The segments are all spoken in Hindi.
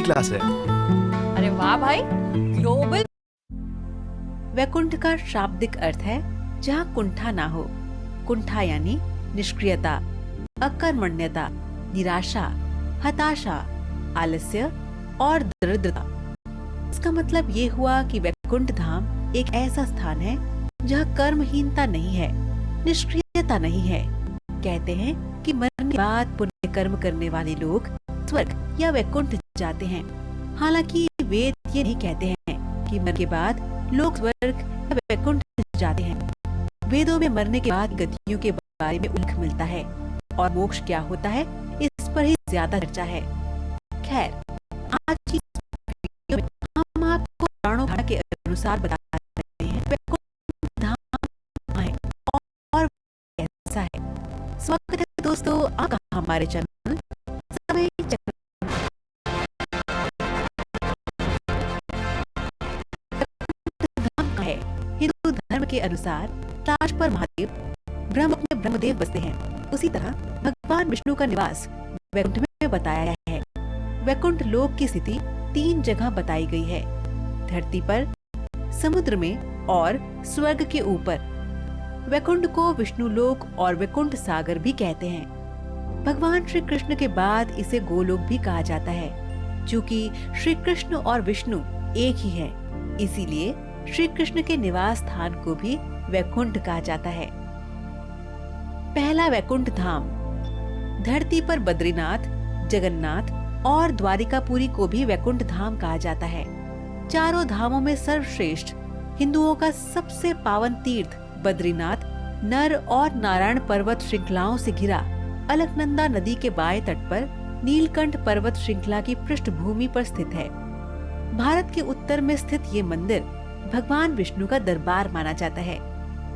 क्लास है। अरे वाह भाई, ग्लोबल। वैकुंठ का शाब्दिक अर्थ है जहाँ कुंठा ना हो। कुंठा यानी निष्क्रियता, अकर्मण्यता, निराशा, हताशा, आलस्य और दरिद्रता। इसका मतलब ये हुआ कि वैकुंठ धाम एक ऐसा स्थान है जहाँ कर्महीनता नहीं है, निष्क्रियता नहीं है। कहते हैं कि मरने के बाद पुण्य कर्म करने वाले लोग स्वर्ग या वैकुंठ जाते हैं। हालांकि वेद ये नहीं कहते हैं कि मरने के बाद लोग स्वर्ग या वैकुंठ जाते हैं। वेदों में मरने के बाद गतियों के बारे में उल्लेख मिलता है और मोक्ष क्या होता है इस पर ही ज्यादा चर्चा है। खैर, आज की वीडियो में हम आपको पुराणों के अनुसार बता रहे हैं वैकुंठ धाम कहाँ है और कैसा है। स्वागत है दोस्तों आपका हमारे चैनल समय चक्र। धाम है हिंदू धर्म के अनुसार ताज पर महादेव ब्रह्म में ब्रह्मदेव बसते हैं। उसी तरह भगवान विष्णु का निवास वैकुंठ में बताया गया है। वैकुंठ लोक की स्थिति 3 जगह बताई गई है, धरती पर, समुद्र में और स्वर्ग के ऊपर। वैकुंठ को विष्णु लोक और वैकुंठ सागर भी कहते हैं। भगवान श्री कृष्ण के बाद इसे गोलोक भी कहा जाता है। चूंकि श्री कृष्ण और विष्णु एक ही है, इसीलिए श्री कृष्ण के निवास स्थान को भी वैकुंठ कहा जाता है। पहला वैकुंठ धाम। धरती पर बद्रीनाथ, जगन्नाथ और द्वारिकापुरी को भी वैकुंठ धाम कहा जाता है। चारों धामों में सर्वश्रेष्ठ हिंदुओं का सबसे पावन तीर्थ बद्रीनाथ नर और नारायण पर्वत श्रृंखलाओं से घिरा अलकनंदा नदी के बाएं तट पर नीलकंठ पर्वत श्रृंखला की पृष्ठभूमि पर स्थित है। भारत के उत्तर में स्थित ये मंदिर भगवान विष्णु का दरबार माना जाता है।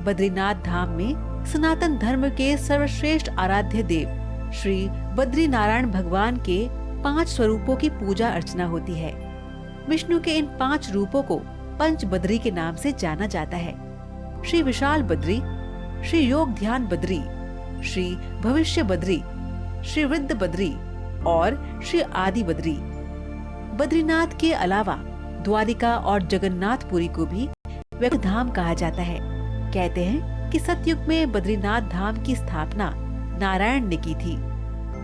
बद्रीनाथ धाम में सनातन धर्म के सर्वश्रेष्ठ आराध्य देव श्री बद्री नारायण भगवान के 5 स्वरूपों की पूजा अर्चना होती है। विष्णु के इन 5 रूपों को पंच बद्री के नाम से जाना जाता है। श्री विशाल बद्री, श्री योग ध्यान बद्री, श्री भविष्य बद्री, श्री वृद्ध बद्री और श्री आदि बद्री। बद्रीनाथ के अलावा द्वारिका और जगन्नाथपुरी को भी वैकुंठ धाम कहा जाता है। कहते हैं कि सतयुग में बद्रीनाथ धाम की स्थापना नारायण ने की थी।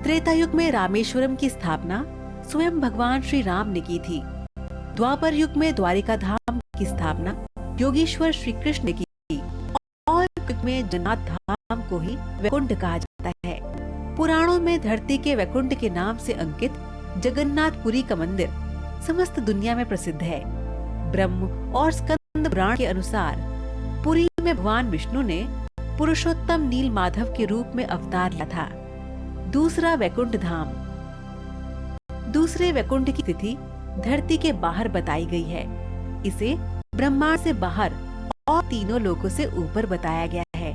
त्रेता युग में रामेश्वरम की स्थापना स्वयं भगवान श्री राम ने की थी। द्वापर युग में द्वारिका धाम की स्थापना योगीश्वर श्री कृष्ण ने की थी और युग में जगन्नाथ धाम को ही वैकुंठ कहा जाता है। पुराणों में धरती के वैकुंठ के नाम से अंकित जगन्नाथपुरी का मंदिर समस्त दुनिया में प्रसिद्ध है। ब्रह्म और स्कंद पुराण के अनुसार पुरी में भगवान विष्णु ने पुरुषोत्तम नील माधव के रूप में अवतार लिया था। दूसरा वैकुंठ धाम। दूसरे वैकुंठ की तिथि धरती के बाहर बताई गई है। इसे ब्रह्मांड से बाहर और तीनों लोकों से ऊपर बताया गया है।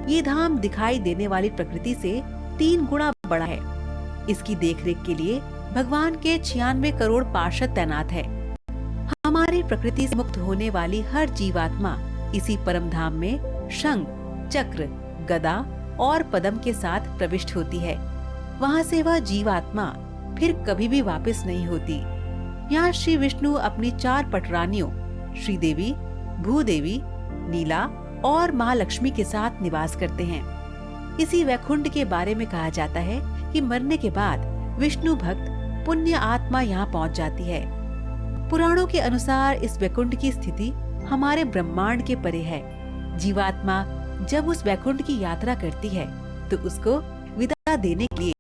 ये धाम दिखाई देने वाली प्रकृति से 3 गुना बड़ा है। इसकी देखरेख के लिए भगवान के 96 करोड़ पार्षद तैनात है। हमारी प्रकृति से मुक्त होने वाली हर जीवात्मा इसी परम धाम में शंख, चक्र, गदा और पद्म के साथ प्रविष्ट होती है। वहाँ से वह जीवात्मा फिर कभी भी वापस नहीं होती। यहाँ श्री विष्णु अपनी 4 पटरानियों श्रीदेवी, भूदेवी, नीला और महालक्ष्मी के साथ निवास करते हैं। इसी वैकुंठ के बारे में कहा जाता है कि मरने के बाद विष्णु भक्त पुण्य आत्मा यहाँ पहुँच जाती है। पुराणों के अनुसार इस वैकुंठ की स्थिति हमारे ब्रह्मांड के परे है। जीवात्मा जब उस वैकुंठ की यात्रा करती है तो उसको विदा देने के लिए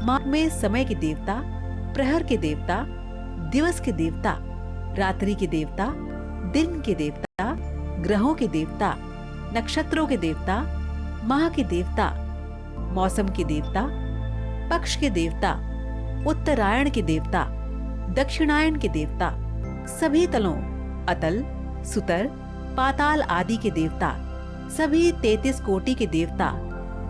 मार्ग में समय के देवता, प्रहर के देवता, दिवस के देवता, रात्रि के देवता, दिन के देवता, ग्रहों के देवता, नक्षत्रों के देवता, माह के देवता, मौसम के देवता, पक्ष के देवता, उत्तरायण के देवता, दक्षिणायन के देवता, सभी तलों अतल, सुतर, पाताल आदि के देवता, सभी 33 कोटि के देवता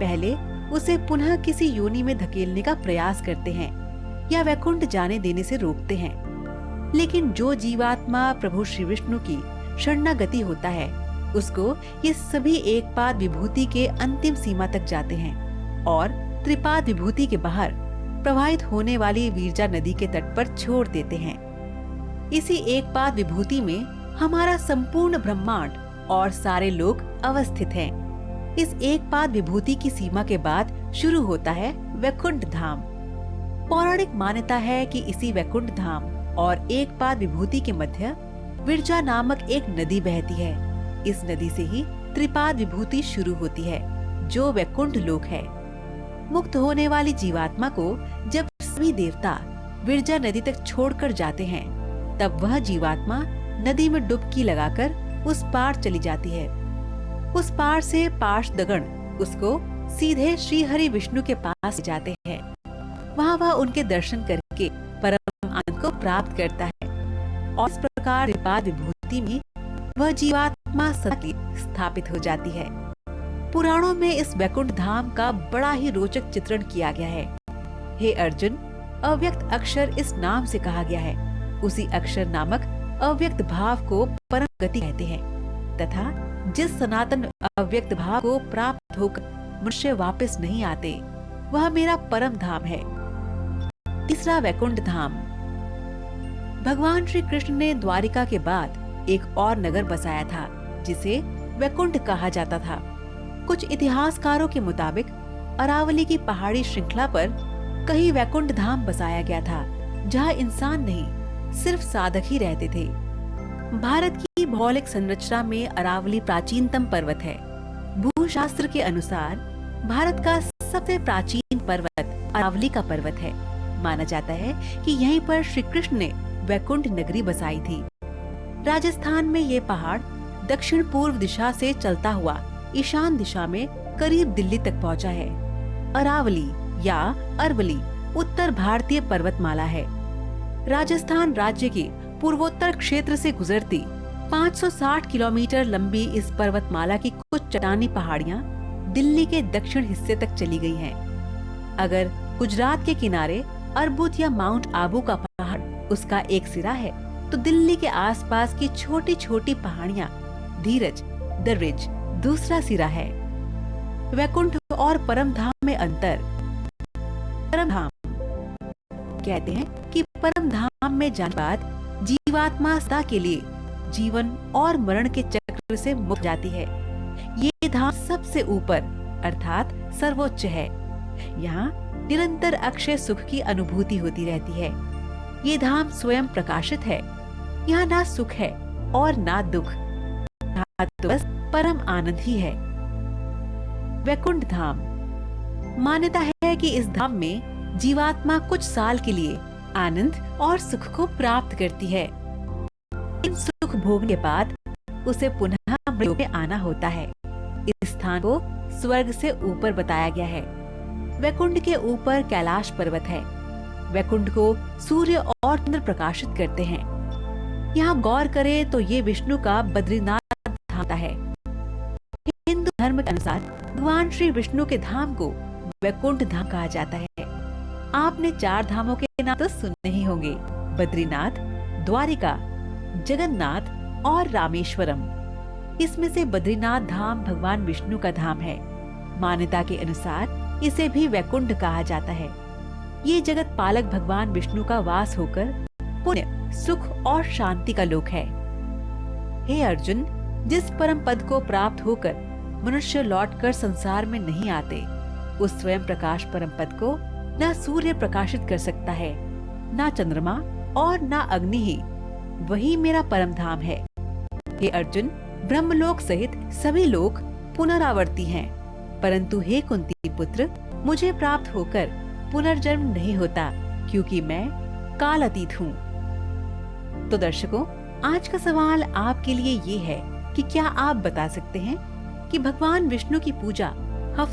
पहले उसे पुनः किसी योनि में धकेलने का प्रयास करते हैं या वैकुंठ जाने देने से रोकते हैं। लेकिन जो जीवात्मा प्रभु श्री विष्णु की शरणागति होता है उसको ये सभी एक पाद विभूति के अंतिम सीमा तक जाते हैं और त्रिपाद विभूति के बाहर प्रवाहित होने वाली विरजा नदी के तट पर छोड़ देते हैं। इसी एक पाद विभूति में हमारा संपूर्ण ब्रह्मांड और सारे लोग अवस्थित हैं। इस एक पाद विभूति की सीमा के बाद शुरू होता है वैकुंठ धाम। पौराणिक मान्यता है कि इसी वैकुंठ धाम और एक पाद विभूति के मध्य विरजा नामक एक नदी बहती है। इस नदी से ही त्रिपाद विभूति शुरू होती है, जो वैकुंठ लोक है। मुक्त होने वाली जीवात्मा को जब सभी देवता विरजा नदी तक छोड़कर जाते हैं, तब वह जीवात्मा नदी में डुबकी लगाकर उस पार चली जाती है। उस पार से पार्षदगण उसको सीधे श्री हरि विष्णु के पास जाते हैं। वहाँ वह उनके दर्शन करके परम आनंद को प्राप्त करता है और इस प्रकार त्रिपाद विभूति में वह जीवात्मा सदा के लिए स्थापित हो जाती है। पुराणों में इस वैकुंठ धाम का बड़ा ही रोचक चित्रण किया गया है। हे अर्जुन, अव्यक्त अक्षर इस नाम से कहा गया है। उसी अक्षर नामक अव्यक्त भाव को परम गति कहते हैं तथा जिस सनातन अव्यक्त भाव को प्राप्त होकर मनुष्य वापस नहीं आते, वह मेरा परम धाम है। तीसरा वैकुंठ धाम। भगवान श्री कृष्ण ने द्वारिका के बाद एक और नगर बसाया था, जिसे वैकुंठ कहा जाता था। कुछ इतिहासकारों के मुताबिक अरावली की पहाड़ी श्रृंखला पर कहीं वैकुंठ धाम बसाया गया था, जहाँ इंसान नहीं सिर्फ साधक ही रहते थे। भारत की भौगोलिक संरचना में अरावली प्राचीनतम पर्वत है। भूशास्त्र के अनुसार भारत का सबसे प्राचीन पर्वत अरावली का पर्वत है। माना जाता है कि यहीं पर श्री कृष्ण ने वैकुंठ नगरी बसाई थी। राजस्थान में ये पहाड़ दक्षिण पूर्व दिशा से चलता हुआ ईशान दिशा में करीब दिल्ली तक पहुंचा है। अरावली या अरवली उत्तर भारतीय पर्वतमाला है। राजस्थान राज्य के पूर्वोत्तर क्षेत्र से गुजरती 560 किलोमीटर लंबी इस पर्वतमाला की कुछ चट्टानी पहाड़ियां दिल्ली के दक्षिण हिस्से तक चली गई हैं। अगर गुजरात के किनारे अर्बुद या माउंट आबू का पहाड़ उसका एक सिरा है, तो दिल्ली के आसपास की छोटी छोटी पहाड़ियां धीरज द रिज दूसरा सिरा है। वैकुंठ और परम धाम में अंतर। परम धाम कहते हैं कि परम धाम में जाने बाद जीवात्मा सदा के लिए जीवन और मरण के चक्र से मुक्त जाती है। ये धाम सबसे ऊपर अर्थात सर्वोच्च है। यहाँ निरंतर अक्षय सुख की अनुभूति होती रहती है। ये धाम स्वयं प्रकाशित है। यहाँ ना सुख है और ना दुख, यहाँ तो बस परम आनंद ही है। वैकुंठ धाम। मान्यता है कि इस धाम में जीवात्मा कुछ साल के लिए आनंद और सुख को प्राप्त करती है। इन सुख भोगने के बाद उसे पुनः मृत्यु में आना होता है। इस स्थान को स्वर्ग से ऊपर बताया गया है। वैकुंठ के ऊपर कैलाश पर्वत है। वैकुंठ को सूर्य और चंद्र प्रकाशित करते हैं। यहाँ गौर करें तो ये विष्णु का बद्रीनाथ धाम है। हिंदू धर्म के अनुसार भगवान श्री विष्णु के धाम को वैकुंठ धाम कहा जाता है। आपने 4 धामों के नाम तो सुने ही होंगे: बद्रीनाथ, द्वारिका, जगन्नाथ और रामेश्वरम। इसमें से बद्रीनाथ धाम भगवान विष्णु का धाम है। मान्यता के अनुसार इसे भी वैकुंठ कहा जाता है। ये जगत पालक भगवान विष्णु का वास होकर पुण्य, सुख और शांति का लोक है। हे अर्जुन, जिस परम पद को प्राप्त होकर मनुष्य लौटकर संसार में नहीं आते, उस स्वयं प्रकाश परम पद को ना सूर्य प्रकाशित कर सकता है, ना चंद्रमा और ना अग्नि ही। वही मेरा परम धाम है। हे अर्जुन, ब्रह्मलोक सहित सभी लोक पुनरावर्ती हैं, परंतु हे कुंती पुत्र, मुझे प्राप्त होकर पुनर्जन्म नहीं होता, क्योंकि मैं काल अतीत हूँ। तो दर्शकों, आज का सवाल आपके लिए ये है कि क्या आप बता सकते हैं कि भगवान विष्णु की पूजा